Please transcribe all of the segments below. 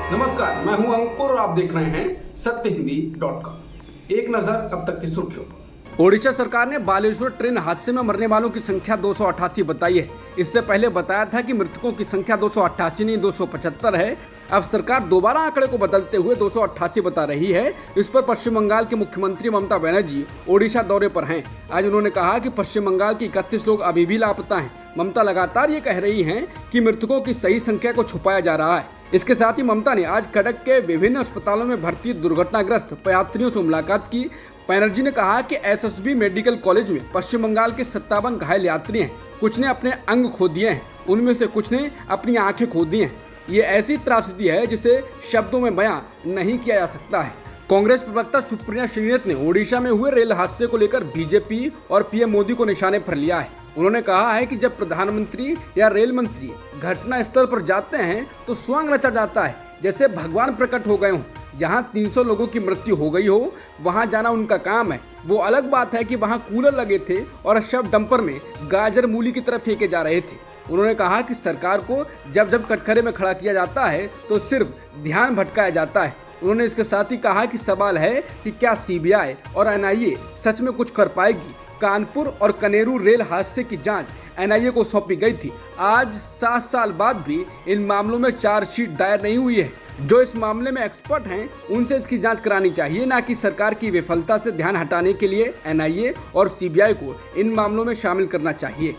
नमस्कार, मैं हूं अंकुर और आप देख रहे हैं सत्यहिंदी.com। एक नजर अब तक की सुर्खियों पर। ओडिशा सरकार ने बालेश्वर ट्रेन हादसे में मरने वालों की संख्या 288 बताई है। इससे पहले बताया था कि मृतकों की संख्या 288 नहीं 275 है। अब सरकार दोबारा आंकड़े को बदलते हुए 288 बता रही है। इस पर पश्चिम बंगाल के मुख्यमंत्री ममता बनर्जी ओडिशा दौरे पर हैं। आज उन्होंने कहा कि पश्चिम बंगाल के 31 लोग अभी भी लापता हैं। ममता लगातार ये कह रही हैं कि मृतकों की सही संख्या को छुपाया जा रहा है। इसके साथ ही ममता ने आज कडक के विभिन्न अस्पतालों में भर्ती दुर्घटनाग्रस्त यात्रियों से मुलाकात की। बनर्जी ने कहा कि एसएसबी मेडिकल कॉलेज में पश्चिम बंगाल के 57 घायल यात्री हैं। कुछ ने अपने अंग खो दिए हैं, उनमें से कुछ ने अपनी आंखें खो दी हैं। ये ऐसी त्रासदी है जिसे शब्दों में बयां नहीं किया जा सकता है। कांग्रेस प्रवक्ता सुप्रिया श्रीनेत ने ओडिशा में हुए रेल हादसे को लेकर बीजेपी और पीएम मोदी को निशाने पर लिया है। उन्होंने कहा है कि जब प्रधानमंत्री या रेल मंत्री घटना स्थल पर जाते हैं तो स्वयं रचा जाता है, जैसे भगवान प्रकट हो गए हों। जहां 300 लोगों की मृत्यु हो गई हो वहां जाना उनका काम है। वो अलग बात है कि वहां कूलर लगे थे और शव डंपर में गाजर मूली की तरफ फेंके जा रहे थे। उन्होंने कहा कि सरकार को जब जब कटघरे में खड़ा किया जाता है तो सिर्फ ध्यान भटकाया जाता है। उन्होंने इसके साथ ही कहा कि सवाल है कि क्या सीबीआई और एनआईए सच में कुछ कर पाएगी। कानपुर और कनेरू रेल हादसे की जांच एनआईए को सौंपी गई थी। आज 7 साल बाद भी इन मामलों में चार्जशीट दायर नहीं हुई है। जो इस मामले में एक्सपर्ट हैं उनसे इसकी जांच करानी चाहिए, ना कि सरकार की विफलता से ध्यान हटाने के लिए एनआईए और सीबीआई को इन मामलों में शामिल करना चाहिए।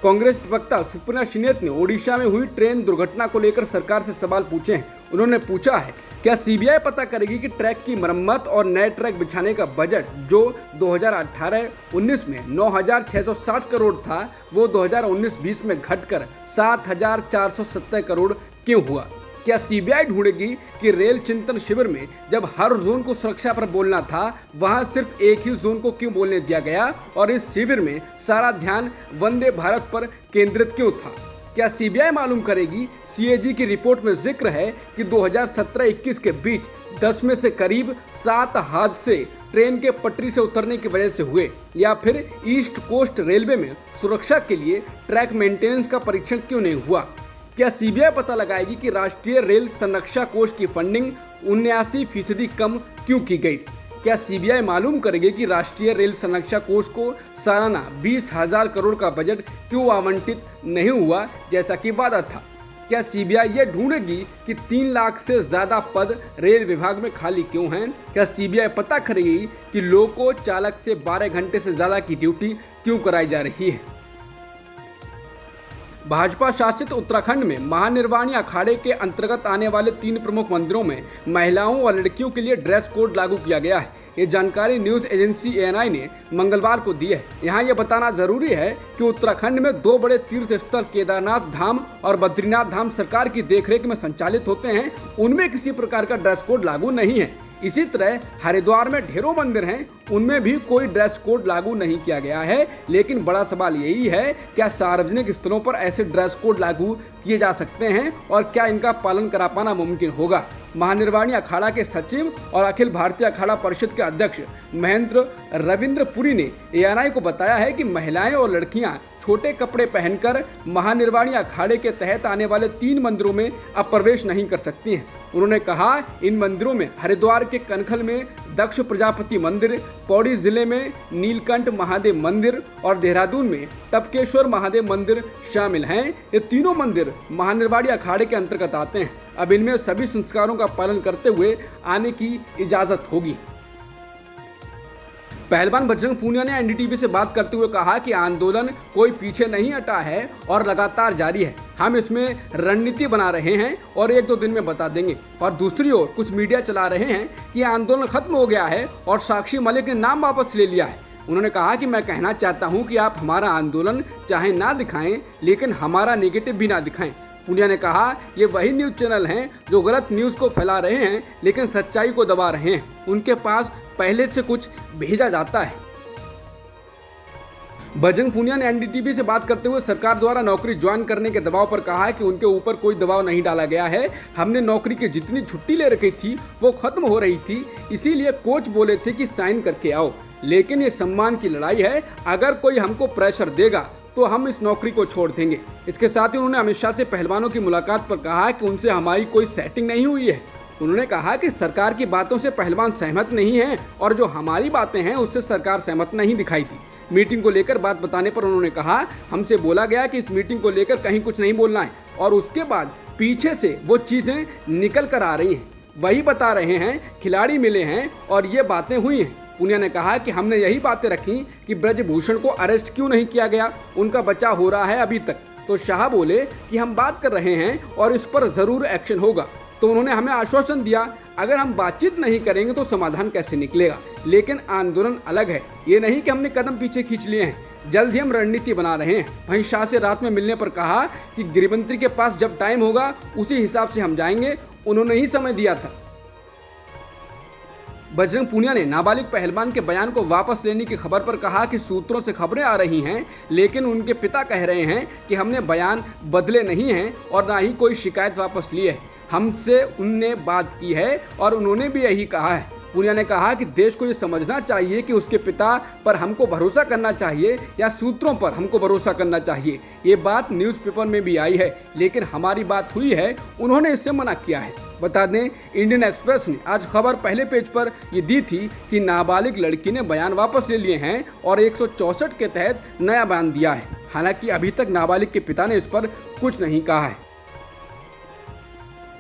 कांग्रेस प्रवक्ता सुप्रिया श्रीनेत ने ओडिशा में हुई ट्रेन दुर्घटना को लेकर सरकार से सवाल पूछे हैं। उन्होंने पूछा है, क्या सीबीआई पता करेगी कि ट्रैक की मरम्मत और नए ट्रैक बिछाने का बजट जो 2018-19 में 9,660 करोड़ था वो 2019-20 में घटकर 7,470 करोड़ क्यों हुआ? क्या सीबीआई ढूंढेगी कि रेल चिंतन शिविर में जब हर जोन को सुरक्षा पर बोलना था वहां सिर्फ एक ही जोन को क्यों बोलने दिया गया और इस शिविर में सारा ध्यान वंदे भारत पर केंद्रित क्यों था? क्या सीबीआई मालूम करेगी? सीएजी की रिपोर्ट में जिक्र है कि 2017-21 के बीच 10 में से करीब 7 हादसे ट्रेन के पटरी से उतरने की वजह से हुए, या फिर ईस्ट कोस्ट रेलवे में सुरक्षा के लिए ट्रैक मेंटेनेंस का परीक्षण क्यों नहीं हुआ? क्या सीबीआई पता लगाएगी कि राष्ट्रीय रेल संरक्षा कोष की फंडिंग 79% कम क्यों की गई? क्या सीबीआई मालूम करेगी कि राष्ट्रीय रेल संरक्षा कोष को सालाना 20,000 करोड़ का बजट क्यों आवंटित नहीं हुआ जैसा कि वादा था? क्या सीबीआई ये ढूंढेगी कि 3 लाख से ज्यादा पद रेल विभाग में खाली क्यों हैं? क्या सीबीआई पता करेगी कि लोको चालक से 12 घंटे से ज्यादा की ड्यूटी क्यों कराई जा रही है? भाजपा शासित उत्तराखंड में महानिर्वाणी अखाड़े के अंतर्गत आने वाले 3 प्रमुख मंदिरों में महिलाओं और लड़कियों के लिए ड्रेस कोड लागू किया गया है। ये जानकारी न्यूज एजेंसी एएनआई ने मंगलवार को दी है। यहाँ ये बताना जरूरी है कि उत्तराखंड में 2 बड़े तीर्थ स्थल केदारनाथ धाम और बद्रीनाथ धाम सरकार की देखरेख में संचालित होते हैं। उनमें किसी प्रकार का ड्रेस कोड लागू नहीं है। इसी तरह हरिद्वार में ढेरों मंदिर हैं, उनमें भी कोई ड्रेस कोड लागू नहीं किया गया है। लेकिन बड़ा सवाल यही है, क्या सार्वजनिक स्थलों पर ऐसे ड्रेस कोड लागू किए जा सकते हैं और क्या इनका पालन करा पाना मुमकिन होगा? महानिर्वाणी अखाड़ा के सचिव और अखिल भारतीय अखाड़ा परिषद के अध्यक्ष महेंद्र रविंद्र पुरी ने एएनआई को बताया है कि महिलाएं और लड़कियां छोटे कपड़े पहनकर महानिर्वाणी अखाड़े के तहत आने वाले 3 मंदिरों में अब प्रवेश नहीं कर सकती हैं। उन्होंने कहा, इन मंदिरों में हरिद्वार के कनखल में दक्ष प्रजापति मंदिर, पौड़ी जिले में नीलकंठ महादेव मंदिर और देहरादून में टपकेश्वर महादेव मंदिर शामिल हैं। ये तीनों मंदिर महानिर्वाणी अखाड़े के अंतर्गत आते हैं। अब इनमें सभी संस्कारों का पालन करते हुए आने की इजाजत होगी। पहलवान बजरंग पूनिया ने एनडीटीवी से बात करते हुए कहा कि आंदोलन कोई पीछे नहीं हटा है और लगातार जारी है। हम इसमें रणनीति बना रहे हैं और 1-2 दिन में बता देंगे। और दूसरी ओर कुछ मीडिया चला रहे हैं कि आंदोलन खत्म हो गया है और साक्षी मलिक ने नाम वापस ले लिया है। उन्होंने कहा कि मैं कहना चाहता हूं कि आप हमारा आंदोलन चाहे ना दिखाएं, लेकिन हमारा नेगेटिव भी ना दिखाएं। पूनिया ने कहा, ये वही न्यूज चैनल हैं जो गलत न्यूज़ को फैला रहे हैं लेकिन सच्चाई को दबा रहे हैं। उनके पास पहले से कुछ भेजा जाता है। बजरंग पूनिया ने एनडीटीवी से बात करते हुए सरकार द्वारा नौकरी ज्वाइन करने के दबाव पर कहा है कि उनके ऊपर कोई दबाव नहीं डाला गया है। हमने नौकरी की जितनी छुट्टी ले रखी थी वो खत्म हो रही थी, इसीलिए कोच बोले थे कि साइन करके आओ। लेकिन ये सम्मान की लड़ाई है। अगर कोई हमको प्रेशर देगा तो हम इस नौकरी को छोड़ देंगे। इसके साथ ही उन्होंने अमित शाह से पहलवानों की मुलाकात पर कहा कि उनसे हमारी कोई सेटिंग नहीं हुई है। उन्होंने कहा कि सरकार की बातों से पहलवान सहमत नहीं है और जो हमारी बातें हैं उससे सरकार सहमत नहीं दिखाई थी। मीटिंग को लेकर बात बताने पर उन्होंने कहा, हमसे बोला गया कि इस मीटिंग को लेकर कहीं कुछ नहीं बोलना है और उसके बाद पीछे से वो चीज़ें निकल कर आ रही हैं, वही बता रहे हैं, खिलाड़ी मिले हैं और ये बातें हुई हैं। पूनिया ने कहा कि हमने यही बातें रखी कि ब्रजभूषण को अरेस्ट क्यों नहीं किया गया, उनका बचाव हो रहा है अभी तक। तो शाह बोले कि हम बात कर रहे हैं और इस पर ज़रूर एक्शन होगा। तो उन्होंने हमें आश्वासन दिया, अगर हम बातचीत नहीं करेंगे तो समाधान कैसे निकलेगा, लेकिन आंदोलन अलग है, ये नहीं कि हमने कदम पीछे खींच लिए हैं। जल्द ही हम रणनीति बना रहे हैं। वहीं शाह से रात में मिलने पर कहा कि गृहमंत्री के पास जब टाइम होगा उसी हिसाब से हम जाएंगे, उन्होंने ही समय दिया था। बजरंग पूनिया ने नाबालिग पहलवान के बयान को वापस लेने की खबर पर कहा कि सूत्रों से खबरें आ रही हैं, लेकिन उनके पिता कह रहे हैं कि हमने बयान बदले नहीं हैं और ना ही कोई शिकायत वापस ली है। हमसे उनने बात की है और उन्होंने भी यही कहा है। पूनिया ने कहा कि देश को ये समझना चाहिए कि उसके पिता पर हमको भरोसा करना चाहिए या सूत्रों पर हमको भरोसा करना चाहिए। ये बात न्यूज़पेपर में भी आई है, लेकिन हमारी बात हुई है, उन्होंने इससे मना किया है। बता दें, इंडियन एक्सप्रेस ने आज खबर पहले पेज पर ये दी थी कि नाबालिग लड़की ने बयान वापस ले लिए हैं और 164 के तहत नया बयान दिया है। हालांकि अभी तक नाबालिग के पिता ने इस पर कुछ नहीं कहा है।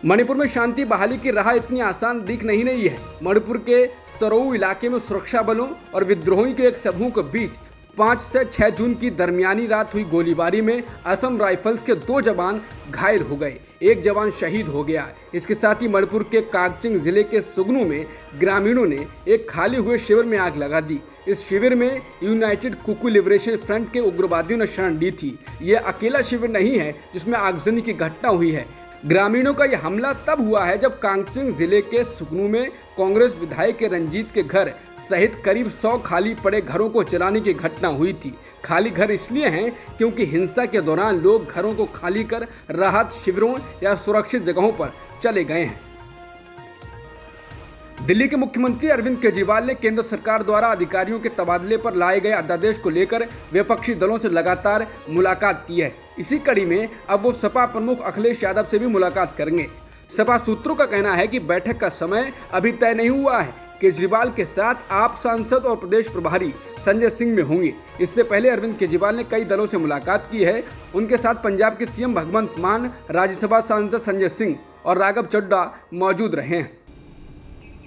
मणिपुर में शांति बहाली की राह इतनी आसान दिख नहीं रही है। मणिपुर के सरोऊ इलाके में सुरक्षा बलों और विद्रोहियों के एक समूह के बीच 5 से 6 जून की दरमियानी रात हुई गोलीबारी में असम राइफल्स के 2 जवान घायल हो गए, 1 जवान शहीद हो गया। इसके साथ ही मणिपुर के कागचिंग जिले के सुगनू में ग्रामीणों ने एक खाली हुए शिविर में आग लगा दी। इस शिविर में यूनाइटेड कुकू लिबरेशन फ्रंट के उग्रवादियों ने शरण ली थी। ये अकेला शिविर नहीं है जिसमें आगजनी की घटना हुई है। ग्रामीणों का यह हमला तब हुआ है जब कांगचिंग जिले के सुगनू में कांग्रेस विधायक के रंजीत के घर सहित करीब 100 खाली पड़े घरों को जलाने की घटना हुई थी। खाली घर इसलिए हैं क्योंकि हिंसा के दौरान लोग घरों को खाली कर राहत शिविरों या सुरक्षित जगहों पर चले गए हैं। दिल्ली के मुख्यमंत्री अरविंद केजरीवाल ने केंद्र सरकार द्वारा अधिकारियों के तबादले पर लाए गए अध्यादेश को लेकर विपक्षी दलों से लगातार मुलाकात की है। इसी कड़ी में अब वो सपा प्रमुख अखिलेश यादव से भी मुलाकात करेंगे। सपा सूत्रों का कहना है कि बैठक का समय अभी तय नहीं हुआ है। केजरीवाल के साथ आप सांसद और प्रदेश प्रभारी संजय सिंह में होंगे। इससे पहले अरविंद केजरीवाल ने कई दलों से मुलाकात की है। उनके साथ पंजाब के सीएम भगवंत मान, राज्यसभा सांसद संजय सिंह और राघव चड्ढा मौजूद रहे हैं।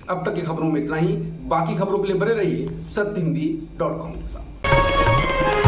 अब तक की खबरों में इतना ही। बाकी खबरों के लिए बने रहिए सत्यहिंदी.com के साथ।